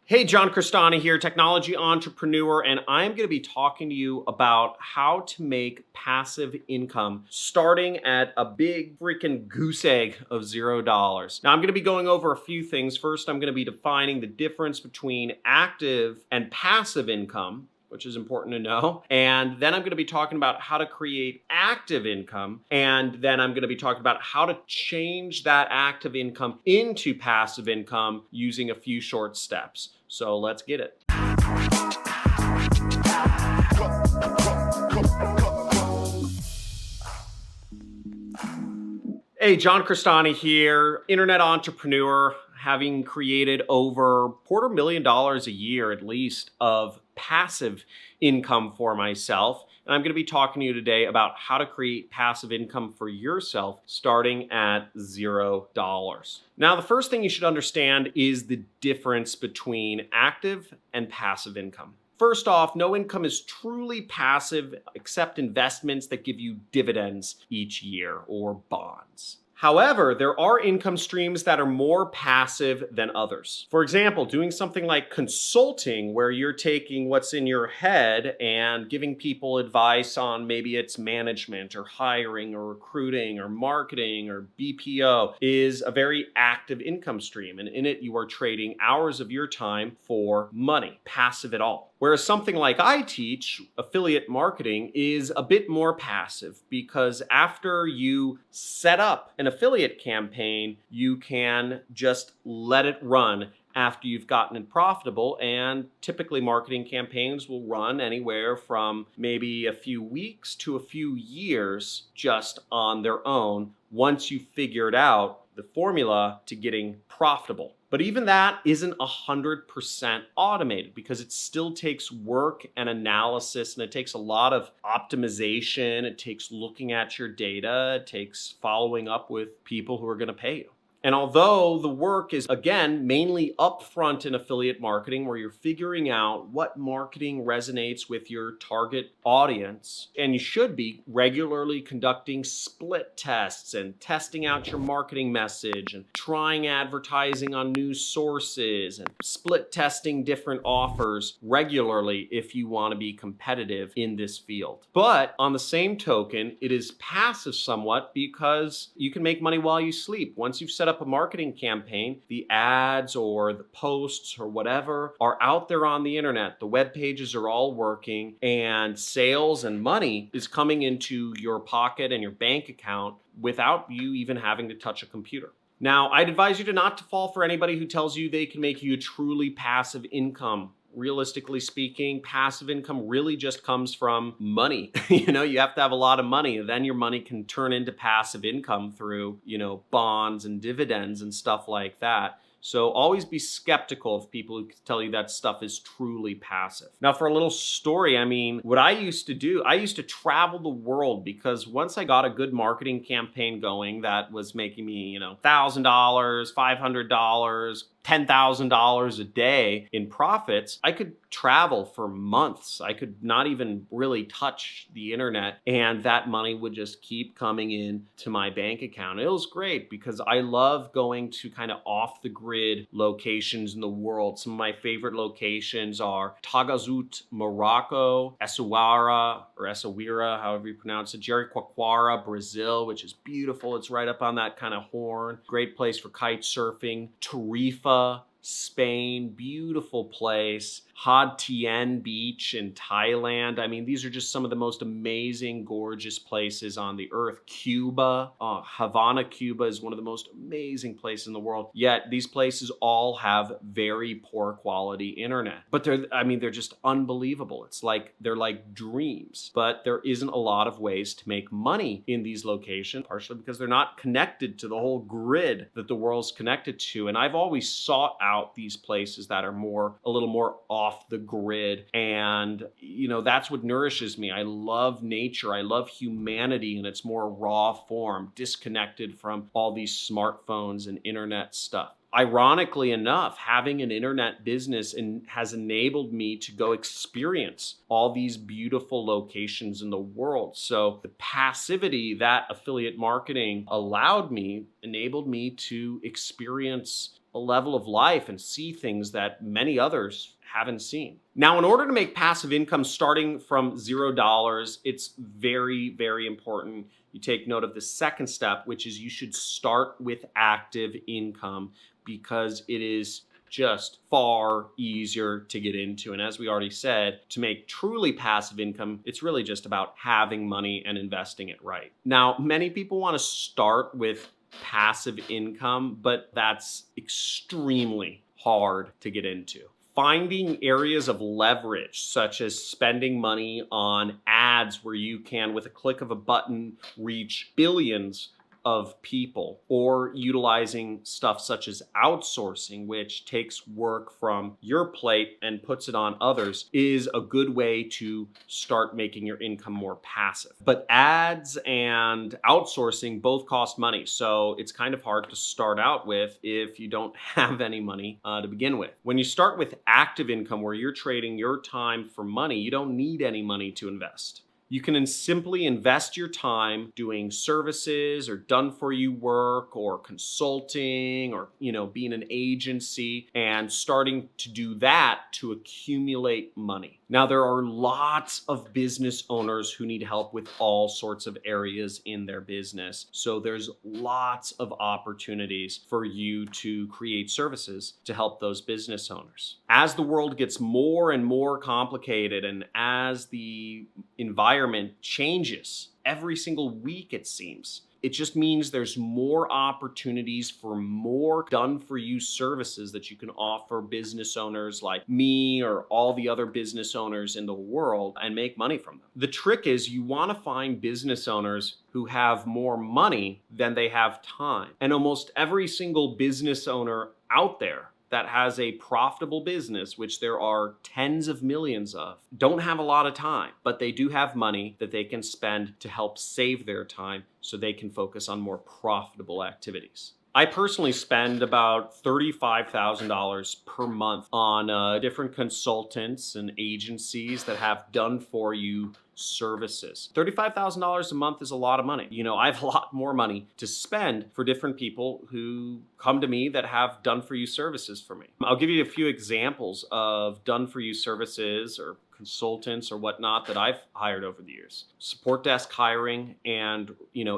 Hey, John Crestani here, technology entrepreneur, and I'm going to be talking to you about how to make passive income starting at a big freaking goose egg of $0. Now, I'm going to be going over a few things. First, I'm going to be defining the difference between active and passive income, which is important to know. And then I'm going to be talking about how to create active income. And then I'm going to be talking about how to change that active income into passive income using a few short steps. So let's get it. Hey, John Crestani here, internet entrepreneur, having created over $250,000 a year at least of passive income for myself. And I'm going to be talking to you today about how to create passive income for yourself starting at $0. Now, the first thing you should understand is the difference between active and passive income. First off, no income is truly passive except investments that give you dividends each year or bonds. However, there are income streams that are more passive than others. For example, doing something like consulting where you're taking what's in your head and giving people advice on maybe it's management or hiring or recruiting or marketing or BPO is a very active income stream. And in it, you are trading hours of your time for money, passive at all. Whereas something like I teach, affiliate marketing, is a bit more passive because after you set up an affiliate campaign, you can just let it run after you've gotten it profitable. And typically marketing campaigns will run anywhere from maybe a few weeks to a few years just on their own once you figured out the formula to getting profitable. But even that isn't 100% automated because it still takes work and analysis, and it takes a lot of optimization. It takes looking at your data. It takes following up with people who are going to pay you. And although the work is, again, mainly upfront in affiliate marketing, where you're figuring out what marketing resonates with your target audience, and you should be regularly conducting split tests and testing out your marketing message and trying advertising on news sources and split testing different offers regularly if you want to be competitive in this field. But on the same token, it is passive somewhat because you can make money while you sleep. Once you've set up a marketing campaign, the ads or the posts or whatever are out there on the internet. The web pages are all working and sales and money is coming into your pocket and your bank account without you even having to touch a computer. Now, I'd advise you not to fall for anybody who tells you they can make you a truly passive income. Realistically speaking, passive income really just comes from money. You have to have a lot of money, and then your money can turn into passive income through, bonds and dividends and stuff like that. So always be skeptical of people who tell you that stuff is truly passive. Now, for a little story, what I used to do, I used to travel the world because once I got a good marketing campaign going that was making me, $1,000, $500, $10,000 a day in profits, I could travel for months. I could not even really touch the internet, and that money would just keep coming in to my bank account. It was great because I love going to kind of off the grid locations in the world. Some of my favorite locations are Tagazout, Morocco, Essaouira, however you pronounce it, Jericoacoara, Brazil, which is beautiful. It's right up on that kind of horn. Great place for kite surfing. Tarifa, Spain, beautiful place. Ha Tien Beach in Thailand. These are just some of the most amazing, gorgeous places on the earth. Cuba, Havana, Cuba is one of the most amazing places in the world. Yet these places all have very poor quality internet. But they're just unbelievable. They're like dreams. But there isn't a lot of ways to make money in these locations, partially because they're not connected to the whole grid that the world's connected to. And I've always sought out these places that are a little more off the grid. And, that's what nourishes me. I love nature. I love humanity in its more raw form, disconnected from all these smartphones and internet stuff. Ironically enough, having an internet business has enabled me to go experience all these beautiful locations in the world. So the passivity that affiliate marketing enabled me to experience a level of life and see things that many others haven't seen. Now, in order to make passive income starting from $0, it's very, very important you take note of the second step, which is you should start with active income because it is just far easier to get into. And as we already said, to make truly passive income, it's really just about having money and investing it right. Now, many people want to start with passive income, but that's extremely hard to get into. Finding areas of leverage, such as spending money on ads where you can, with a click of a button, reach billions of people, or utilizing stuff such as outsourcing, which takes work from your plate and puts it on others, is a good way to start making your income more passive. But ads and outsourcing both cost money, so it's kind of hard to start out with if you don't have any money to begin with. When you start with active income, where you're trading your time for money, you don't need any money to invest. You can simply invest your time doing services or done-for-you work or consulting or, being an agency and starting to do that to accumulate money. Now, there are lots of business owners who need help with all sorts of areas in their business. So there's lots of opportunities for you to create services to help those business owners. As the world gets more and more complicated and as the environment changes every single week, it seems, it just means there's more opportunities for more done-for-you services that you can offer business owners like me or all the other business owners in the world and make money from them. The trick is you want to find business owners who have more money than they have time. And almost every single business owner out there that has a profitable business, which there are tens of millions of, don't have a lot of time, but they do have money that they can spend to help save their time so they can focus on more profitable activities. I personally spend about $35,000 per month on different consultants and agencies that have done-for-you services. $35,000 a month is a lot of money. I have a lot more money to spend for different people who come to me that have done-for-you services for me. I'll give you a few examples of done-for-you services or consultants or whatnot that I've hired over the years. Support desk hiring and,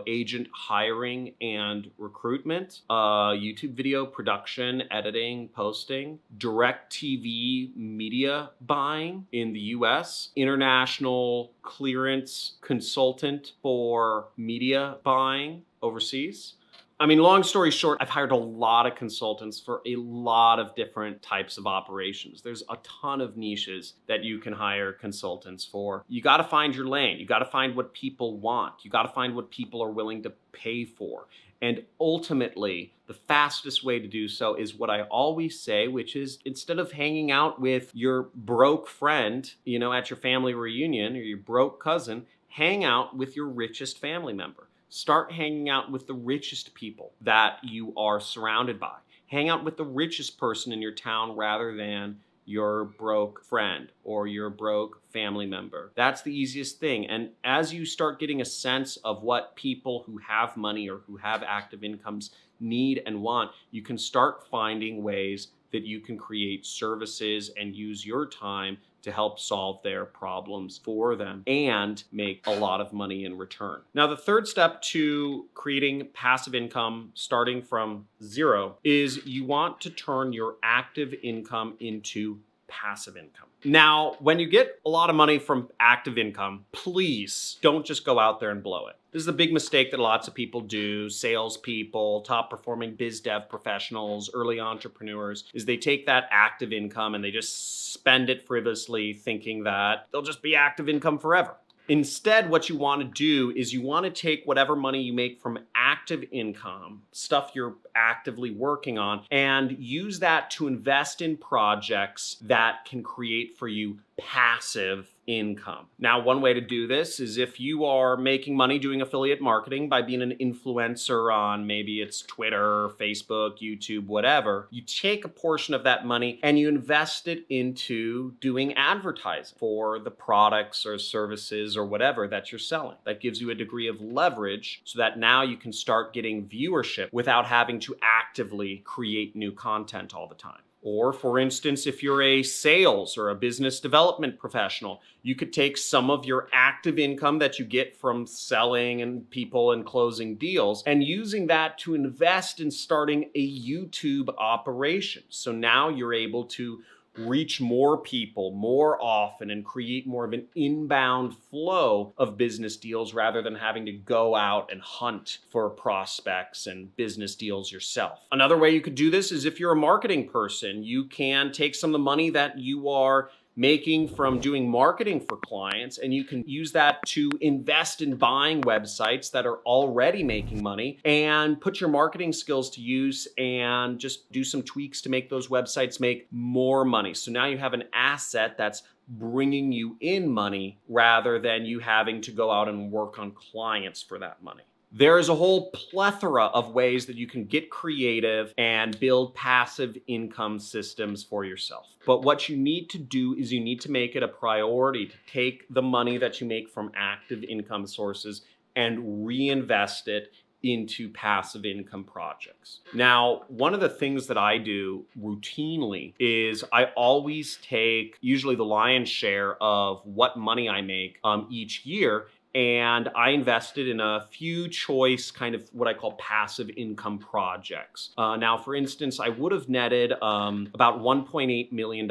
agent hiring and recruitment, YouTube video production, editing, posting, direct TV media buying in the US, international clearance consultant for media buying overseas. Long story short, I've hired a lot of consultants for a lot of different types of operations. There's a ton of niches that you can hire consultants for. You got to find your lane. You got to find what people want. You got to find what people are willing to pay for. And ultimately, the fastest way to do so is what I always say, which is instead of hanging out with your broke friend, at your family reunion or your broke cousin, hang out with your richest family member. Start hanging out with the richest people that you are surrounded by. Hang out with the richest person in your town rather than your broke friend or your broke family member. That's the easiest thing. And as you start getting a sense of what people who have money or who have active incomes need and want, you can start finding ways that you can create services and use your time to help solve their problems for them and make a lot of money in return. Now, the third step to creating passive income starting from zero is you want to turn your active income into passive income. Now, when you get a lot of money from active income, please don't just go out there and blow it. This is a big mistake that lots of people do, salespeople, top performing biz dev professionals, early entrepreneurs, is they take that active income and they just spend it frivolously thinking that they'll just be active income forever. Instead, what you want to do is you want to take whatever money you make from active income, stuff you're actively working on, and use that to invest in projects that can create for you passive income. Now, one way to do this is if you are making money doing affiliate marketing by being an influencer on maybe it's Twitter, Facebook, YouTube, whatever, you take a portion of that money and you invest it into doing advertising for the products or services or whatever that you're selling. That gives you a degree of leverage so that now you can start getting viewership without having to actively create new content all the time. Or for instance, if you're a sales or a business development professional, you could take some of your active income that you get from selling and people and closing deals and using that to invest in starting a YouTube operation. So now you're able to reach more people more often and create more of an inbound flow of business deals rather than having to go out and hunt for prospects and business deals yourself. Another way you could do this is if you're a marketing person, you can take some of the money that you are making from doing marketing for clients, and you can use that to invest in buying websites that are already making money and put your marketing skills to use and just do some tweaks to make those websites make more money. So now you have an asset that's bringing you in money rather than you having to go out and work on clients for that money. There is a whole plethora of ways that you can get creative and build passive income systems for yourself. But what you need to do is you need to make it a priority to take the money that you make from active income sources and reinvest it into passive income projects. Now, one of the things that I do routinely is I always take usually the lion's share of what money I make each year, and I invested in a few choice kind of what I call passive income projects. Now, for instance, I would have netted about $1.8 million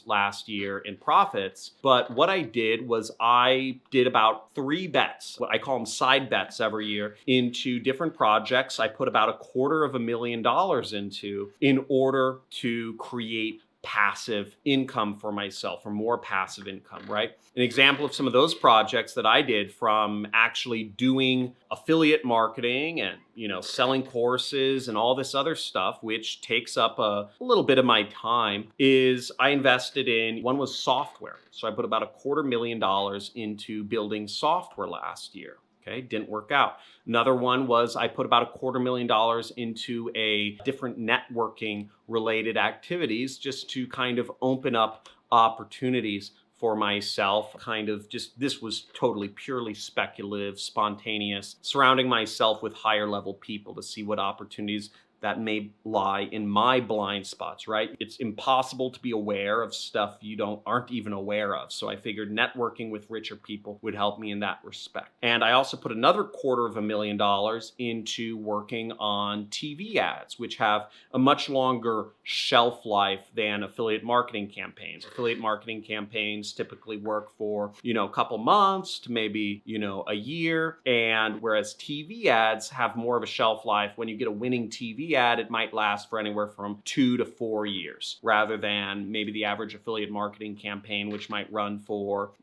last year in profits, but what I did was I did about 3 bets, what I call them side bets every year, into different projects. I put about $250,000 into in order to create passive income for myself, or more passive income, right? An example of some of those projects that I did, from actually doing affiliate marketing and, selling courses and all this other stuff, which takes up a little bit of my time, is I invested in, one was software. So I put about $250,000 into building software last year. Okay, didn't work out. Another one was I put about $250,000 into a different networking related activities just to kind of open up opportunities for myself. This was totally purely speculative, spontaneous, surrounding myself with higher level people to see what opportunities that may lie in my blind spots, right? It's impossible to be aware of stuff you aren't even aware of. So I figured networking with richer people would help me in that respect. And I also put another $250,000 into working on TV ads, which have a much longer shelf life than affiliate marketing campaigns. Affiliate marketing campaigns typically work for, a couple months to maybe, a year. And whereas TV ads have more of a shelf life, when you get a winning TV ad, it might last for anywhere from 2 to 4 years, rather than maybe the average affiliate marketing campaign, which might run for,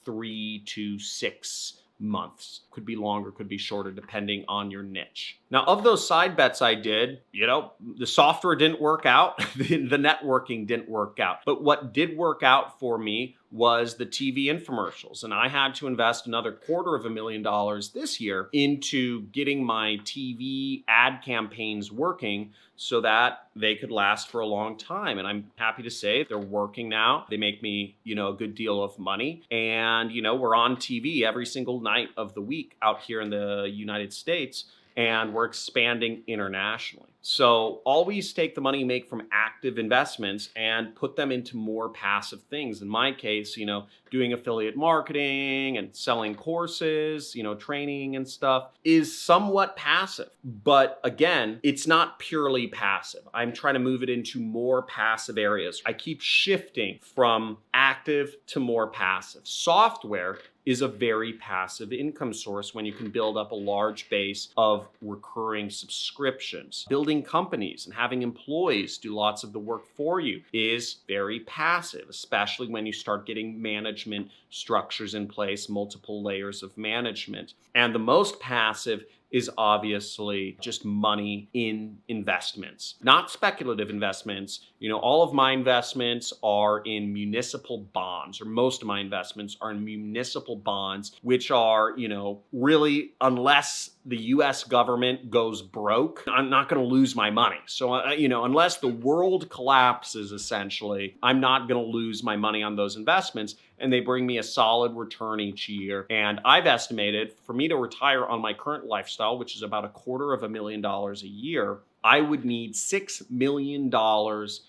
3 to 6 months. Could be longer, could be shorter, depending on your niche. Now, of those side bets I did, the software didn't work out, the networking didn't work out. But what did work out for me was the TV infomercials. And I had to invest another $250,000 this year into getting my TV ad campaigns working so that they could last for a long time. And I'm happy to say they're working now. They make me, a good deal of money. And, we're on TV every single night of the week out here in the United States, and we're expanding internationally. So always take the money you make from active investments and put them into more passive things. In my case, doing affiliate marketing and selling courses, training and stuff is somewhat passive. But again, it's not purely passive. I'm trying to move it into more passive areas. I keep shifting from active to more passive. Software is a very passive income source when you can build up a large base of recurring subscriptions. Building companies and having employees do lots of the work for you is very passive, especially when you start getting management structures in place, multiple layers of management. And the most passive is obviously just money in investments, not speculative investments. All of my investments are in municipal bonds, or most of my investments are in municipal bonds, which are, really, unless the US government goes broke, I'm not going to lose my money. So, unless the world collapses, essentially, I'm not going to lose my money on those investments. And they bring me a solid return each year. And I've estimated for me to retire on my current lifestyle, which is about $250,000 a year, I would need $6 million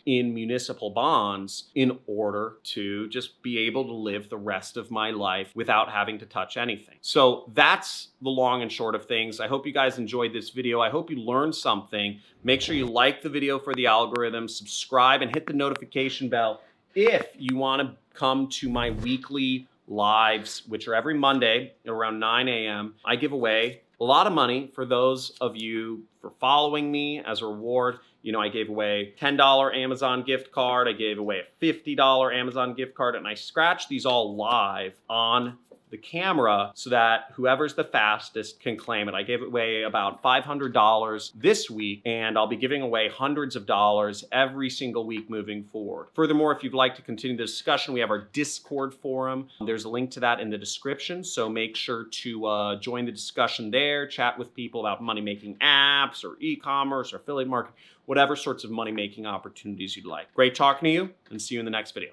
in municipal bonds in order to just be able to live the rest of my life without having to touch anything. So that's the long and short of things. I hope you guys enjoyed this video. I hope you learned something. Make sure you like the video for the algorithm, subscribe, and hit the notification bell if you want to come to my weekly lives, which are every Monday around 9 a.m. I give away a lot of money for those of you for following me as a reward. I gave away a $10 Amazon gift card. I gave away a $50 Amazon gift card, and I scratched these all live on the camera so that whoever's the fastest can claim it. I gave away about $500 this week, and I'll be giving away hundreds of dollars every single week moving forward. Furthermore, if you'd like to continue the discussion, we have our Discord forum. There's a link to that in the description, so make sure to join the discussion there, chat with people about money-making apps or e-commerce or affiliate marketing, whatever sorts of money-making opportunities you'd like. Great talking to you, and see you in the next video.